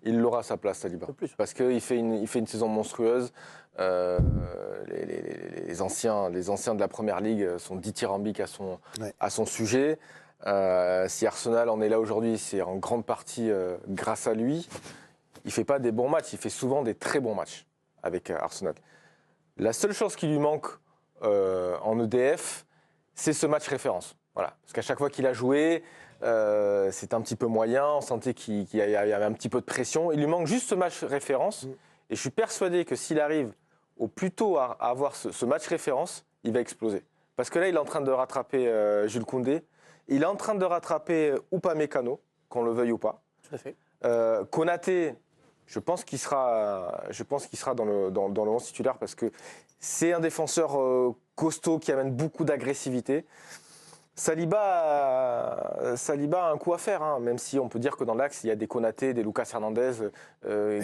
il l'aura sa place, Saliba. Parce qu'il fait une saison monstrueuse. Les anciens de la Première Ligue sont dithyrambiques à son sujet. Si Arsenal en est là aujourd'hui, c'est en grande partie grâce à lui. Il ne fait pas des bons matchs, il fait souvent des très bons matchs avec Arsenal. La seule chose qui lui manque en EDF, c'est ce match référence. Voilà. Parce qu'à chaque fois qu'il a joué, c'est un petit peu moyen, on sentait qu'il y avait un petit peu de pression. Il lui manque juste ce match référence. Et je suis persuadé que s'il arrive au plus tôt à avoir ce match référence, il va exploser. Parce que là, il est en train de rattraper Jules Koundé. Il est en train de rattraper Upamecano, qu'on le veuille ou pas. Tout à fait. Konaté, je pense qu'il sera dans le 11 titulaire parce que c'est un défenseur costaud qui amène beaucoup d'agressivité. Saliba a un coup à faire, hein, même si on peut dire que dans l'axe, il y a des Konaté, des Lucas Hernandez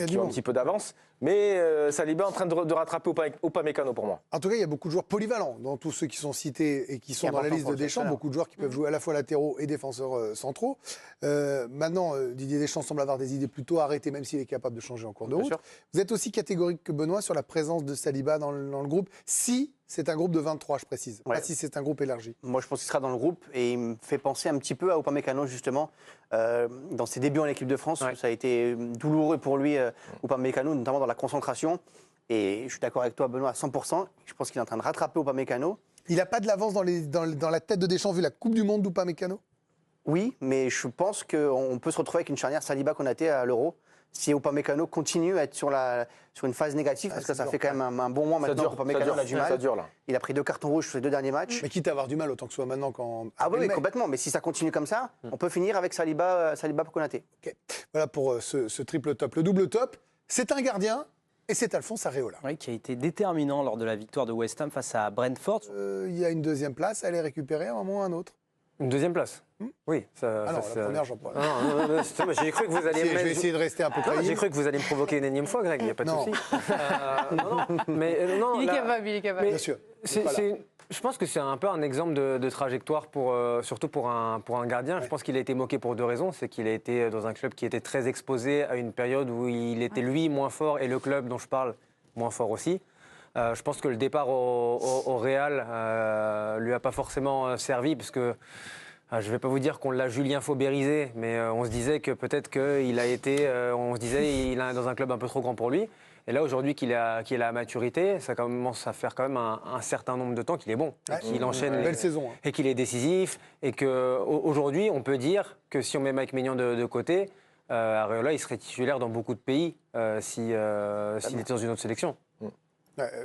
qui ont un petit peu d'avance. Mais Saliba est en train de rattraper Upamecano pour moi. En tout cas, il y a beaucoup de joueurs polyvalents dans tous ceux qui sont cités et qui sont dans la liste de Deschamps. Beaucoup de joueurs qui peuvent jouer à la fois latéraux et défenseurs centraux. Maintenant, Didier Deschamps semble avoir des idées plutôt arrêtées, même s'il est capable de changer en cours de route. Vous êtes aussi catégorique que Benoît sur la présence de Saliba dans le groupe, si c'est un groupe de 23, je précise, pas si c'est un groupe élargi. Moi, je pense qu'il sera dans le groupe et il me fait penser un petit peu à Upamecano, justement, dans ses débuts en équipe de France. Ça a été douloureux pour lui, Upamecano, notamment dans la concentration. Et je suis d'accord avec toi, Benoît, à 100%. Je pense qu'il est en train de rattraper Upamecano. Il n'a pas de l'avance dans la tête de Deschamps vu la Coupe du Monde d'Upamecano? Oui, mais je pense qu'on peut se retrouver avec une charnière Saliba-Konaté à l'Euro. Si Upamecano continue à être sur une phase négative, parce que ça fait quand même un bon mois maintenant qu'Upamecano a du mal. Ça dure, là. Il a pris 2 cartons rouges sur les 2 derniers matchs. Mais quitte à avoir du mal, autant que ce soit maintenant quand... Ah oui, complètement. Mais si ça continue comme ça, on peut finir avec Saliba pour Konaté. Okay. Voilà pour ce triple top. Le double top, c'est un gardien et c'est Alphonse Areola. Oui, qui a été déterminant lors de la victoire de West Ham face à Brentford. Il y a une deuxième place à aller récupérer à un moment ou à un autre. Une deuxième place. Oui. La première, j'en parle. Non, j'ai cru que vous alliez... Je vais essayer de rester un peu crédible. J'ai cru que vous alliez me provoquer une énième fois, Greg, il n'y a pas de souci. Il est capable. Bien sûr. Je pense que c'est un peu un exemple de trajectoire, surtout pour un gardien. Je pense qu'il a été moqué pour 2 raisons. C'est qu'il a été dans un club qui était très exposé à une période où il était, lui, moins fort et le club dont je parle, moins fort aussi. Je pense que le départ au Real lui a pas forcément servi parce que je ne vais pas vous dire qu'on l'a Julien Faubérisé, mais on se disait que peut-être qu'il a été, il est dans un club un peu trop grand pour lui. Et là, aujourd'hui qu'il a la maturité, ça commence à faire quand même un certain nombre de temps qu'il est bon, qu'il enchaîne belle saison, et qu'il est décisif. Et qu'aujourd'hui, on peut dire que si on met Mike Maignan de côté, Areola, il serait titulaire dans beaucoup de pays s'il était dans une autre sélection.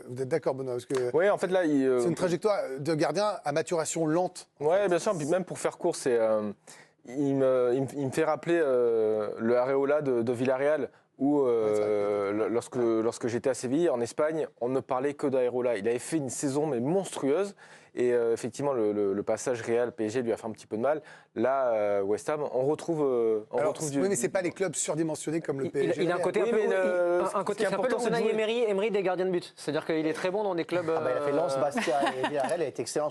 Vous êtes d'accord, Benoît? Parce que oui, en fait, là, c'est une trajectoire de gardien à maturation lente. Oui, bien sûr. Puis même pour faire court, il me fait rappeler le Areola de Villarreal, où lorsque j'étais à Séville, en Espagne, on ne parlait que d'Areola. Il avait fait une saison mais monstrueuse. Et effectivement, le passage Real-PSG lui a fait un petit peu de mal. Là, West Ham, on retrouve du... Oui, mais ce n'est pas les clubs surdimensionnés comme le PSG. Il a un côté un peu... un côté un peu le Unai Emery des gardiens de but. C'est-à-dire qu'il est très bon dans des clubs... il a fait Lens, Bastia et Villarreal, il a été excellent.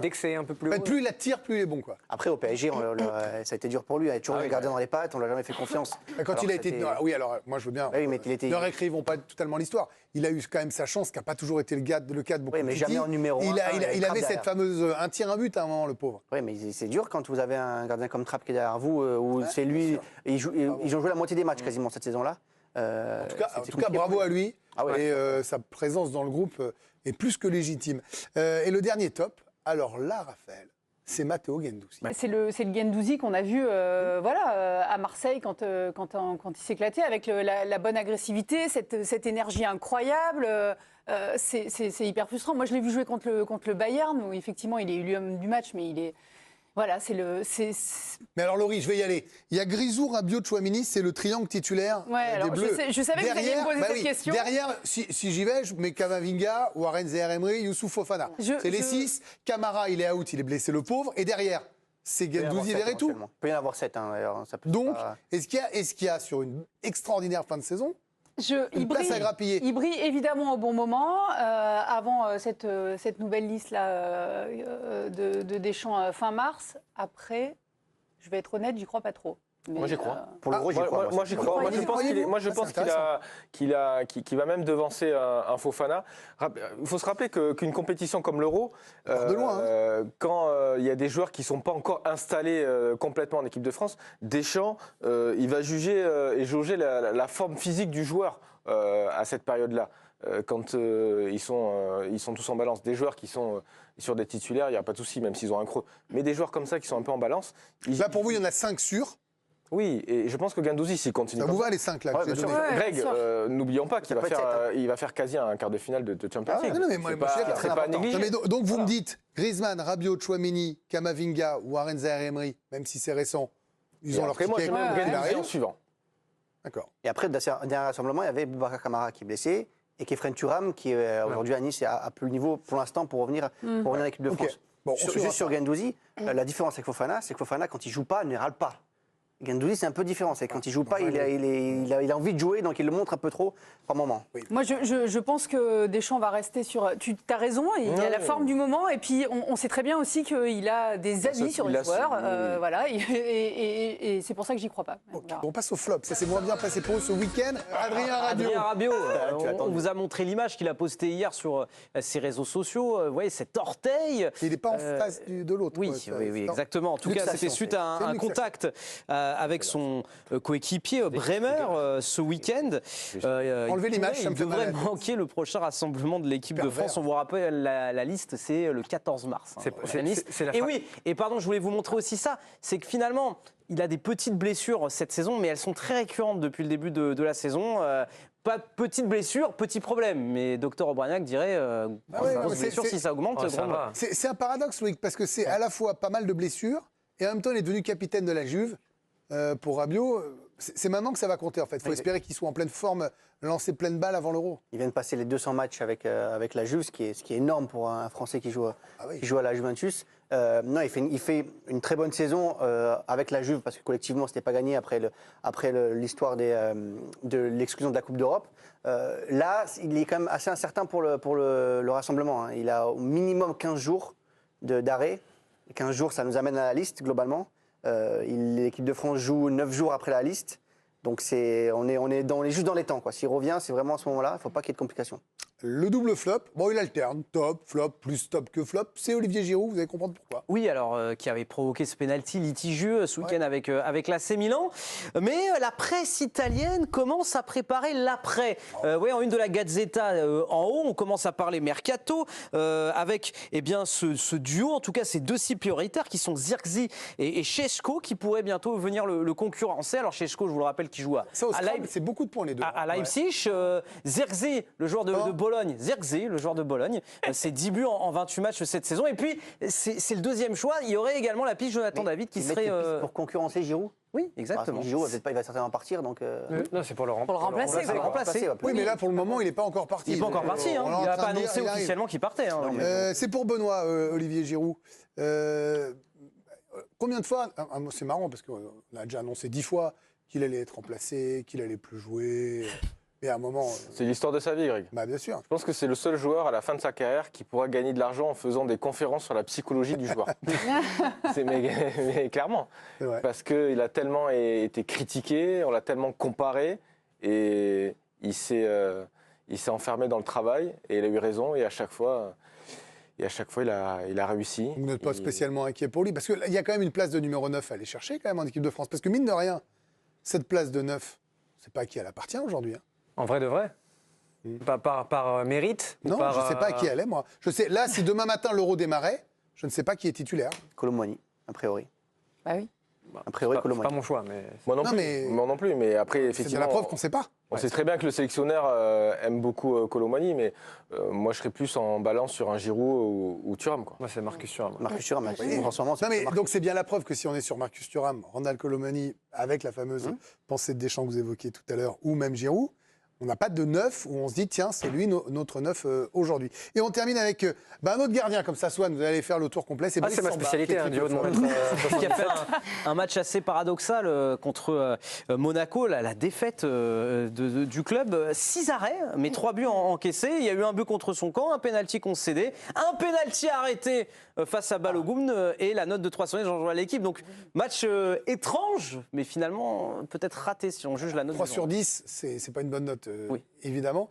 Dès que c'est un peu plus haut... Plus il attire, plus il est bon, quoi. Après, au PSG, ça a été dur pour lui. Il a toujours eu les gardiens dans les pattes, on ne lui a jamais fait confiance. Quand il a été... Oui, alors, moi, je veux bien. Ne réécrivons pas totalement l'histoire. Il a eu quand même sa chance, qui n'a pas toujours été le cas de beaucoup de mais jamais en numéro 1. Il avait cette fameuse un tir, un but à un moment, le pauvre. Oui, mais c'est dur quand vous avez un gardien comme Trapp qui est derrière vous, où c'est lui. Ils ont joué la moitié des matchs quasiment cette saison-là. En tout cas, bravo à lui. Et sa présence dans le groupe est plus que légitime. Et le dernier top, alors là, Raphaël, c'est Matteo Guendouzi. C'est le Guendouzi qu'on a vu à Marseille quand il s'éclatait avec la bonne agressivité, cette énergie incroyable. C'est hyper frustrant. Moi, je l'ai vu jouer contre le Bayern, où effectivement, il est élu homme du match, mais il est... Voilà, Mais alors, Laurie, je vais y aller. Il y a Grisou, Rabiot, Tchouaméni, c'est le triangle titulaire des Bleus. Je savais que vous alliez me poser cette question. Derrière, si j'y vais, je mets Camavinga, Warren Zaïre-Emery, Youssouf Fofana. C'est les 6. Camara, il est out, il est blessé, le pauvre. Et derrière, c'est Guendouzi, Verretou. Il peut y en avoir 7. Donc, est-ce qu'il y a sur une extraordinaire fin de saison une place à grappiller? Il brille évidemment au bon moment, avant cette nouvelle liste-là de Deschamps fin mars. Après, je vais être honnête, j'y crois pas trop. Mais, Moi, j'y crois. Pour l'Euro, j'y crois. Moi, j'y crois. Moi, je pense qu'il va même devancer un Fofana. Il faut se rappeler qu'une compétition comme l'Euro, de loin, quand il y a des joueurs qui ne sont pas encore installés complètement en équipe de France, Deschamps, il va juger et jauger la forme physique du joueur à cette période-là. Quand ils sont tous en balance. Des joueurs qui sont sur des titulaires, il n'y a pas de souci, même s'ils ont un creux. Mais des joueurs comme ça qui sont un peu en balance. Là, pour vous, il y en a 5 sûrs. Oui, et je pense que Guendouzi, s'il continue. Ça vous va les 5 là que j'ai donnés Greg, n'oublions pas qu'il va faire quasi un quart de finale de Champions League. Non, mais moi, c'est pas négligé. Donc vous me dites, Griezmann, Rabiot, Chouameni, Kamavinga ou Warren Zaïre-Emery, même si c'est récent, ils ont leur moi, ticket. je mets Guendouzi en suivant. D'accord. Et après, dans un dernier rassemblement, il y avait Boubacar Kamara qui est blessé et Kefren Turam qui aujourd'hui à Nice est à plus le niveau pour l'instant pour revenir en équipe de France. Bon, Juste sur Guendouzi, la différence avec Fofana, c'est que Fofana, quand il joue pas, ne râle pas. Guendouzi, c'est un peu différent. C'est quand il joue pas, il a envie de jouer, donc il le montre un peu trop par moment. Moi, je pense que Deschamps va rester sur. Tu as raison, il y a la forme du moment, et puis on sait très bien aussi qu'il a des avis sur les joueurs. Voilà, et c'est pour ça que j'y crois pas. On passe au flop. Ça s'est moins bien passé pour eux ce week-end. Adrien Rabiot. On vous a montré l'image qu'il a postée hier sur ses réseaux sociaux. Vous voyez, cet orteil. Il n'est pas en face de l'autre. Oui, exactement. En tout cas, c'était suite à un contact avec son coéquipier Bremer ce week-end. Enlevez l'image, ça me fait mal à devrait la tête. manquer le prochain rassemblement de l'équipe de France. On vous rappelle la liste, c'est le 14 mars. Et oui, et pardon, je voulais vous montrer aussi ça, c'est que finalement, il a des petites blessures cette saison, mais elles sont très récurrentes depuis le début de la saison. Pas petite blessure, petit problème. Mais Dr Obraniak dirait, blessure, si ça augmente, c'est un paradoxe, Loïc, parce que c'est à la fois pas mal de blessures, et en même temps, il est devenu capitaine de la Juve. Pour Rabiot, c'est maintenant que ça va compter en fait. Il faut espérer qu'il soit en pleine forme, lancer pleine balle avant l'Euro. Il vient de passer les 200 matchs avec la Juve, ce qui est énorme pour un Français qui joue à la Juventus. Non, il fait une très bonne saison avec la Juve parce que collectivement, c'était pas gagné après l'histoire de l'exclusion de la Coupe d'Europe. Là, il est quand même assez incertain pour le rassemblement. Hein. Il a au minimum 15 jours d'arrêt. 15 jours, ça nous amène à la liste globalement. L'équipe de France joue 9 jours après la liste. Donc on est juste dans les temps. S'il revient, c'est vraiment à ce moment-là. Il ne faut pas qu'il y ait de complications. Le double flop, bon, il alterne, top, flop, plus top que flop. C'est Olivier Giroud, vous allez comprendre pourquoi. Oui, alors qui avait provoqué ce penalty litigieux ce week-end avec l'AC Milan. Mais la presse italienne commence à préparer l'après. En une de la Gazzetta en haut, on commence à parler mercato avec ce duo, en tout cas ces deux cibles prioritaires qui sont Zirkzee et Šeško qui pourraient bientôt venir le concurrencer. Alors Šeško, je vous le rappelle, qui joue à Leipzig. C'est beaucoup de points les deux. À Leipzig, Zirkzee, le joueur de Bologne, Zirkzee, le joueur de Bologne, c'est 10 buts en 28 matchs cette saison. Et puis, c'est le deuxième choix. Il y aurait également la piste Jonathan David qui serait... Pour concurrencer Giroud. Oui, exactement. Giroud, il va certainement partir. Donc, Non, c'est pour le remplacer. Oui, mais là, pour le moment, il n'est pas encore parti. Il n'est pas encore parti. Il n'a pas annoncé officiellement qu'il partait. C'est pour Benoît, Olivier Giroud. Combien de fois, c'est marrant parce qu'on a déjà annoncé 10 fois qu'il allait être remplacé, qu'il allait plus jouer. Mais à un moment. C'est l'histoire de sa vie, Greg. Bah, bien sûr. Je pense que c'est le seul joueur à la fin de sa carrière qui pourra gagner de l'argent en faisant des conférences sur la psychologie du joueur. mais clairement. Parce qu'il a tellement été critiqué, on l'a tellement comparé, et il s'est enfermé dans le travail, et il a eu raison, et à chaque fois, il a réussi. Vous n'êtes pas spécialement inquiet pour lui, parce qu'il y a quand même une place de numéro 9 à aller chercher quand même en équipe de France. Parce que mine de rien, cette place de 9, c'est pas à qui elle appartient aujourd'hui. Hein. En vrai de vrai Par mérite Non, je ne sais pas à qui elle est, moi. Je sais, là, si demain matin l'Euro démarrait, je ne sais pas qui est titulaire. Kolo Muani, a priori. Bah oui. A priori, Kolo C'est Muani. pas mon choix, mais... Moi non plus, mais après, C'est effectivement... bien la preuve qu'on ne sait pas. On sait très bien que le sélectionneur aime beaucoup Kolo Muani, mais moi, je serais plus en balance sur un Giroud ou Thuram. Moi, c'est Marcus Thuram. Marcus Thuram, en ce moment, Non, mais, donc c'est bien la preuve que si on est sur Marcus Thuram, Ronald Kolo Muani, avec la fameuse pensée de Deschamps que vous évoquiez tout à l'heure, ou même Giroud, On n'a pas de neuf où on se dit, tiens, c'est lui notre neuf aujourd'hui. Et on termine avec un autre gardien, comme ça, Swan, vous allez faire le tour complet. C'est ma spécialité, du haut de mon mètre. Qui a fait un match assez paradoxal contre Monaco, la défaite du club. 6 arrêts, mais 3 buts encaissés. Il y a eu un but contre son camp, un pénalty concédé, un pénalty arrêté face à Balogun et la note de 3 sur Jean-Joël à l'équipe. Donc, match étrange, mais finalement peut-être raté si on juge la note. 3 sur 10, c'est pas une bonne note, évidemment.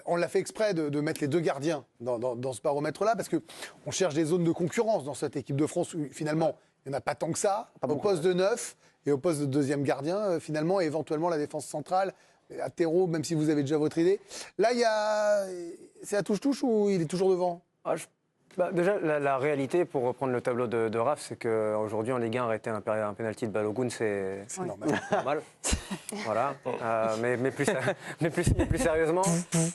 On l'a fait exprès de mettre les deux gardiens dans ce baromètre-là, parce qu'on cherche des zones de concurrence dans cette équipe de France où finalement, il n'y en a pas tant que ça, au poste de 9 et au poste de deuxième gardien, finalement, et éventuellement la défense centrale, à terreau, même si vous avez déjà votre idée. Là, c'est à touche-touche ou il est toujours devant? Déjà, la réalité, pour reprendre le tableau de Raph, c'est qu'aujourd'hui, en Ligue 1, arrêter un pénalty de Balogun, c'est normal. Voilà. Mais plus sérieusement.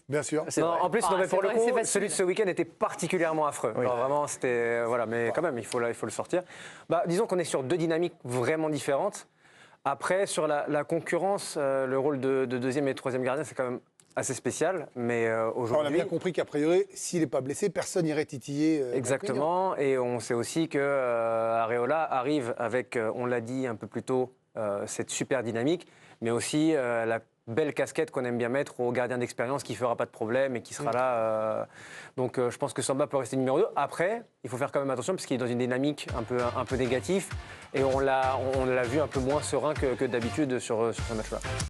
Bien sûr. Non, en plus, mais pour le coup, celui de ce week-end était particulièrement affreux. Oui. Alors, vraiment, c'était. Voilà, mais quand même, il faut le sortir. Disons qu'on est sur 2 dynamiques vraiment différentes. Après, sur la concurrence, le rôle de deuxième et de troisième gardien, c'est quand même assez spécial, mais aujourd'hui... On a bien compris qu'a priori, s'il n'est pas blessé, personne n'irait titiller. Exactement, et on sait aussi que Areola arrive avec, on l'a dit un peu plus tôt, cette super dynamique, mais aussi la belle casquette qu'on aime bien mettre au gardien d'expérience qui ne fera pas de problème et qui sera là. Donc je pense que Samba peut rester numéro 2. Après, il faut faire quand même attention parce qu'il est dans une dynamique un peu négative et on l'a vu un peu moins serein que d'habitude sur ce match-là.